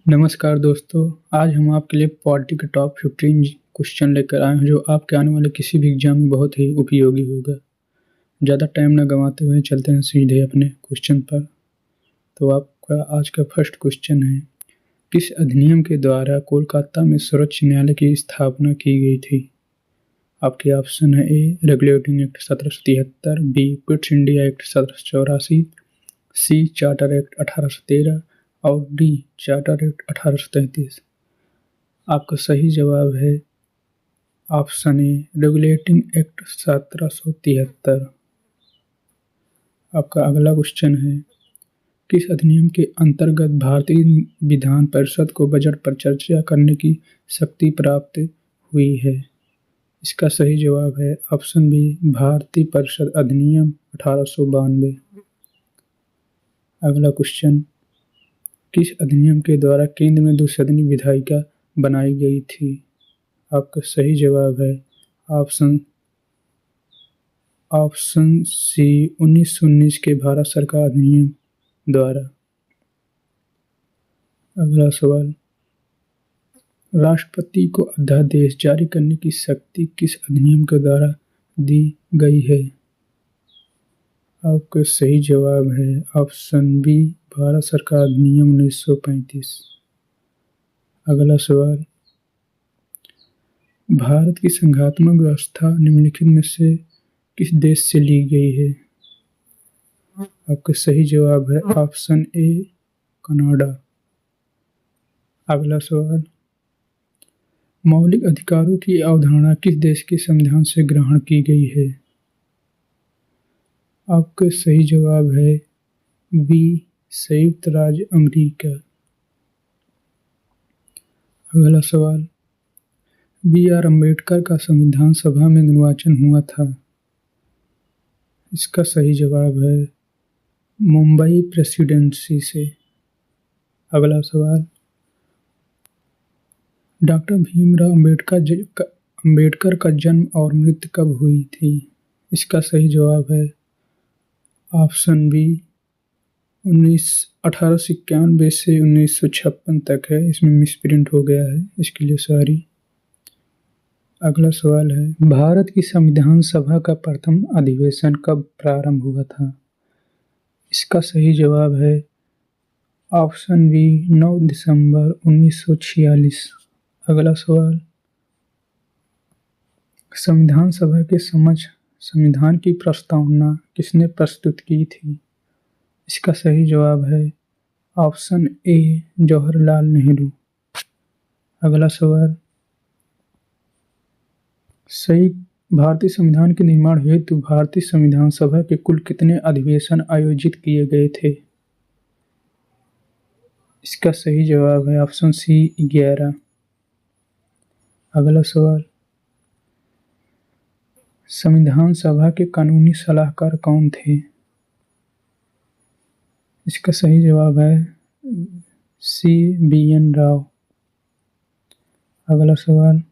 नमस्कार दोस्तों, आज हम आपके लिए पॉलिटी के टॉप 15 क्वेश्चन लेकर आए हैं जो आपके आने वाले किसी भी एग्जाम में बहुत ही उपयोगी होगा। ज़्यादा टाइम न गंवाते हुए चलते हैं सीधे अपने क्वेश्चन पर। तो आपका आज का फर्स्ट क्वेश्चन है, किस अधिनियम के द्वारा कोलकाता में सर्वोच्च न्यायालय की स्थापना की गई थी? आपके ऑप्शन है A regulating act 1773, B quits India act 1784, C charter act 1813 और डी चार्टर एक्ट 1833। आपका सही जवाब है ऑप्शन ए रेगुलेटिंग एक्ट 1773। आपका अगला क्वेश्चन है, किस अधिनियम के अंतर्गत भारतीय विधान परिषद को बजट पर चर्चा करने की शक्ति प्राप्त हुई है? इसका सही जवाब है ऑप्शन बी भारतीय परिषद अधिनियम 1892। अगला क्वेश्चन, किस अधिनियम के द्वारा केंद्र में द्विसदनीय विधायिका बनाई गई थी? आपका सही जवाब है ऑप्शन सी 1919 के भारत सरकार अधिनियम द्वारा। अगला सवाल, राष्ट्रपति को अध्यादेश जारी करने की शक्ति किस अधिनियम के द्वारा दी गई है? आपका सही जवाब है ऑप्शन बी भारत सरकार अधिनियम 1935। अगला सवाल, भारत की संघात्मक व्यवस्था निम्नलिखित में से किस देश से ली गई है? आपका सही जवाब है ऑप्शन ए कनाडा। अगला सवाल, मौलिक अधिकारों की अवधारणा किस देश के संविधान से ग्रहण की गई है? आपका सही जवाब है बी संयुक्त राज्य अमेरिका। अगला सवाल, बी आर अम्बेडकर का संविधान सभा में निर्वाचन हुआ था। इसका सही जवाब है मुंबई प्रेसिडेंसी से। अगला सवाल, डॉक्टर भीमराव अम्बेडकर का जन्म और मृत्यु कब हुई थी? इसका सही जवाब है ऑप्शन बी 1891 से 1956 तक है। इसमें मिसप्रिंट हो गया है, इसके लिए सॉरी। अगला सवाल है, भारत की संविधान सभा का प्रथम अधिवेशन कब प्रारंभ हुआ था? इसका सही जवाब है ऑप्शन बी 9 दिसंबर 1946। अगला सवाल, संविधान सभा के समक्ष संविधान की प्रस्तावना किसने प्रस्तुत की थी? इसका सही जवाब है ऑप्शन ए जवाहरलाल नेहरू। अगला सवाल, सही भारतीय संविधान के निर्माण हेतु भारतीय संविधान सभा के कुल कितने अधिवेशन आयोजित किए गए थे? इसका सही जवाब है ऑप्शन सी 11। अगला सवाल, संविधान सभा के कानूनी सलाहकार कौन थे? इसका सही जवाब है सी BN राव। अगला सवाल,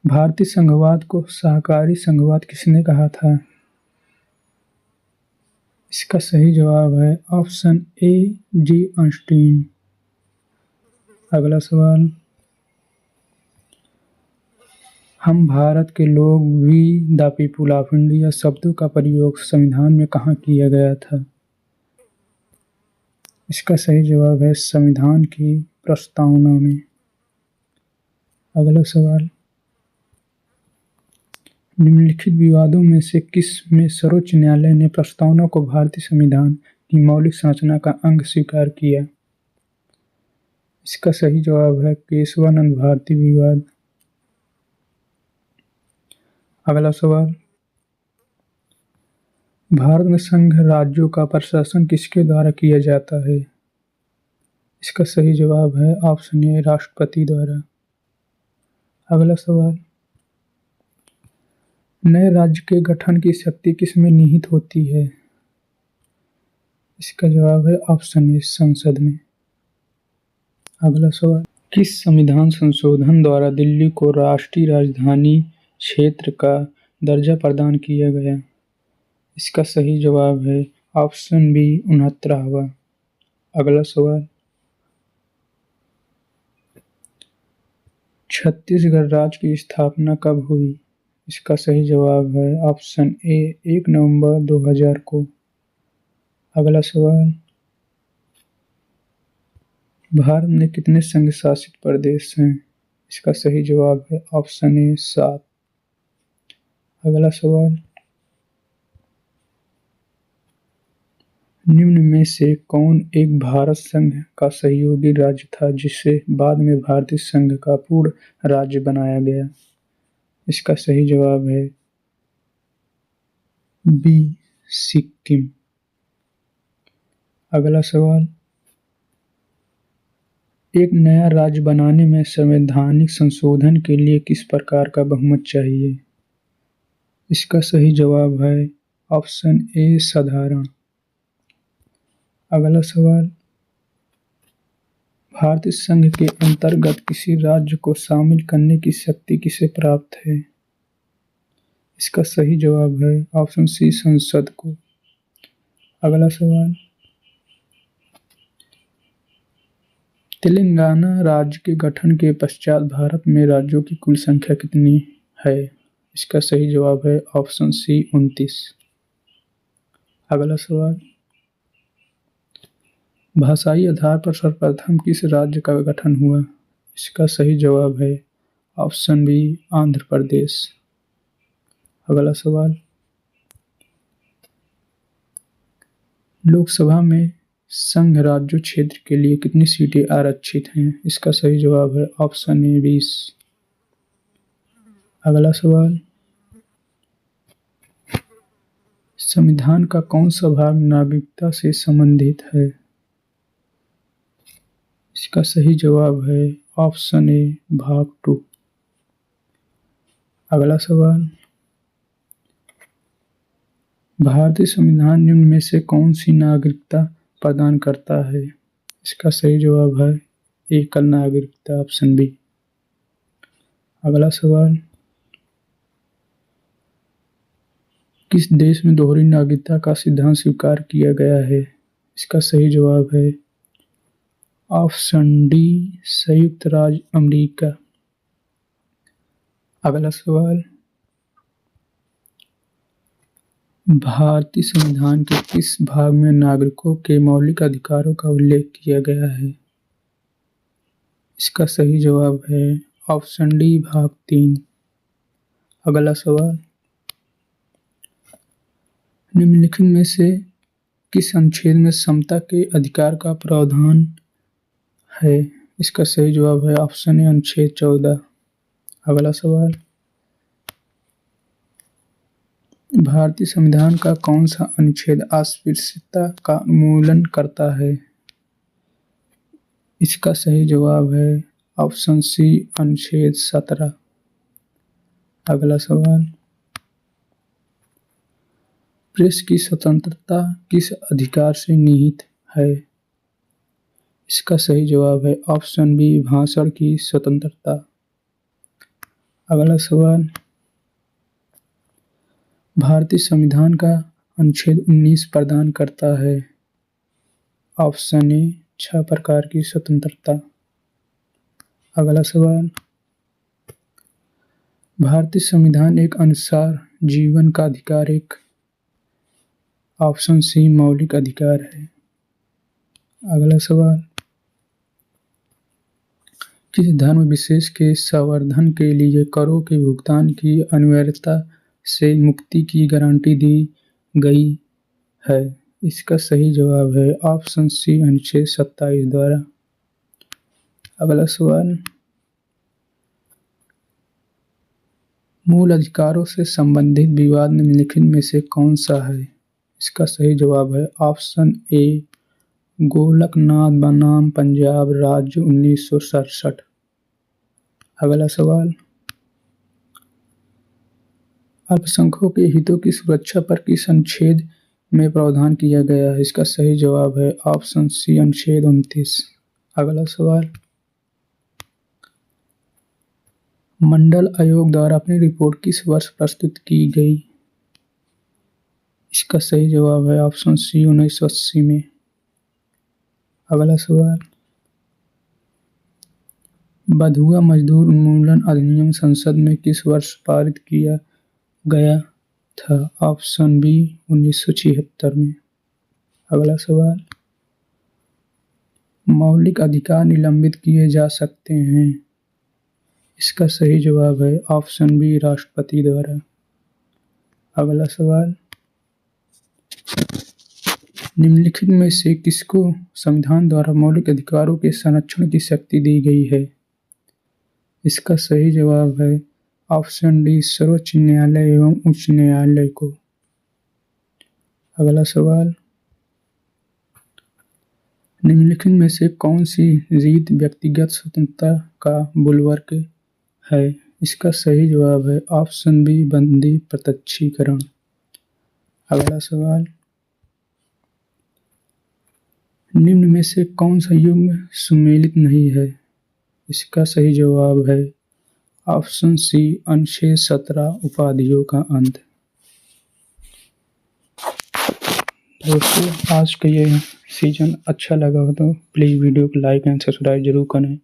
भारतीय संघवाद को सहकारी संघवाद किसने कहा था? इसका सही जवाब है ऑप्शन ए जी ऑस्टिन। अगला सवाल, हम भारत के लोग we the people of India शब्दों का प्रयोग संविधान में कहाँ किया गया था? इसका सही जवाब है संविधान की प्रस्तावना में। अगला सवाल, निम्नलिखित विवादों में से किस में सर्वोच्च न्यायालय ने प्रस्तावना को भारतीय संविधान की मौलिक संरचना का अंग स्वीकार किया? इसका सही जवाब है केशवानंद भारती विवाद। अगला सवाल, भारत में संघ राज्यों का प्रशासन किसके द्वारा किया जाता है? इसका सही जवाब है ऑप्शन ए राष्ट्रपति द्वारा। अगला सवाल, नए राज्य के गठन की शक्ति किसमें निहित होती है? इसका जवाब है ऑप्शन ए संसद में। अगला सवाल, किस संविधान संशोधन द्वारा दिल्ली को राष्ट्रीय राजधानी क्षेत्र का दर्जा प्रदान किया गया? इसका सही जवाब है ऑप्शन बी 69वां। अगला सवाल, छत्तीसगढ़ राज्य की स्थापना कब हुई? इसका सही जवाब है ऑप्शन ए 1 नवंबर 2000 को। अगला सवाल, भारत में कितने संघ शासित प्रदेश हैं? इसका सही जवाब है ऑप्शन ए 7। अगला सवाल, निम्न में से कौन एक भारत संघ का सहयोगी राज्य था जिसे बाद में भारतीय संघ का पूर्ण राज्य बनाया गया? इसका सही जवाब है बी सिक्किम। अगला सवाल, एक नया राज्य बनाने में संवैधानिक संशोधन के लिए किस प्रकार का बहुमत चाहिए? इसका सही जवाब है ऑप्शन ए साधारण। अगला सवाल, भारतीय संघ के अंतर्गत किसी राज्य को शामिल करने की शक्ति किसे प्राप्त है? इसका सही जवाब है ऑप्शन सी संसद को। अगला सवाल, तेलंगाना राज्य के गठन के पश्चात भारत में राज्यों की कुल संख्या कितनी है? इसका सही जवाब है ऑप्शन सी 29। अगला सवाल, भाषाई आधार पर सर्वप्रथम किस राज्य का गठन हुआ? इसका सही जवाब है ऑप्शन बी आंध्र प्रदेश। अगला सवाल, लोकसभा में संघ राज्य क्षेत्र के लिए कितनी सीटें आरक्षित हैं? इसका सही जवाब है ऑप्शन ए 20। अगला सवाल, संविधान का कौन सा भाग नागरिकता से संबंधित है? इसका सही जवाब है ऑप्शन ए भाग 2। अगला सवाल, भारतीय संविधान निम्न में से कौन सी नागरिकता प्रदान करता है? इसका सही जवाब है एकल नागरिकता, ऑप्शन बी। अगला सवाल, किस देश में दोहरी नागरिकता का सिद्धांत स्वीकार किया गया है? इसका सही जवाब है ऑप्शन डी संयुक्त राज्य अमेरिका। अगला सवाल, भारतीय संविधान के किस भाग में नागरिकों के मौलिक अधिकारों का उल्लेख किया गया है? इसका सही जवाब है ऑप्शन डी भाग 3। अगला सवाल, निम्नलिखित में से किस अनुच्छेद में समता के अधिकार का प्रावधान है? इसका सही जवाब है ऑप्शन ए अनुच्छेद 14। अगला सवाल, भारतीय संविधान का कौन सा अनुच्छेद अस्पृश्यता का उन्मूलन करता है? इसका सही जवाब है ऑप्शन सी अनुच्छेद 17। अगला सवाल, प्रेस की स्वतंत्रता किस अधिकार से निहित है? इसका सही जवाब है ऑप्शन बी भाषण की स्वतंत्रता। अगला सवाल, भारतीय संविधान का अनुच्छेद 19 प्रदान करता है ऑप्शन ए 6 प्रकार की स्वतंत्रता। अगला सवाल, भारतीय संविधान एक अनुसार जीवन का अधिकार एक ऑप्शन सी मौलिक अधिकार है। अगला सवाल, किस धर्म विशेष के संवर्धन के लिए करों के भुगतान की अनिवार्यता से मुक्ति की गारंटी दी गई है? इसका सही जवाब है ऑप्शन सी अनुच्छेद 27 द्वारा। अगला सवाल, मूल अधिकारों से संबंधित विवाद निम्नलिखित में से कौन सा है? इसका सही जवाब है ऑप्शन ए गोलकनाथ बनाम पंजाब राज्य 1967। अगला सवाल, अल्पसंख्यकों के हितों की सुरक्षा पर किस अनुच्छेद में प्रावधान किया गया है? इसका सही जवाब है ऑप्शन सी अनुच्छेद 29। अगला सवाल, मंडल आयोग द्वारा अपनी रिपोर्ट किस वर्ष प्रस्तुत की गई? इसका सही जवाब है ऑप्शन सी 1980 में। अगला सवाल, बंधुआ मजदूर उन्मूलन अधिनियम संसद में किस वर्ष पारित किया गया था? ऑप्शन बी 1976 में। अगला सवाल, मौलिक अधिकार निलंबित किए जा सकते हैं। इसका सही जवाब है ऑप्शन बी राष्ट्रपति द्वारा। अगला सवाल, निम्नलिखित में से किसको संविधान द्वारा मौलिक अधिकारों के संरक्षण की शक्ति दी गई है? इसका सही जवाब है ऑप्शन डी सर्वोच्च न्यायालय एवं उच्च न्यायालय को। अगला सवाल, निम्नलिखित में से कौन सी रीत व्यक्तिगत स्वतंत्रता का बुलवर्क है? इसका सही जवाब है ऑप्शन बी बंदी प्रत्यक्षीकरण। अगला सवाल, निम्न में से कौन सा युग्म सुमेलित नहीं है? इसका सही जवाब है ऑप्शन सी अनुच्छेद 17 उपाधियों का अंत। दोस्तों, आज का ये सीजन अच्छा लगा हो तो प्लीज़ वीडियो को लाइक एंड सब्सक्राइब जरूर करें।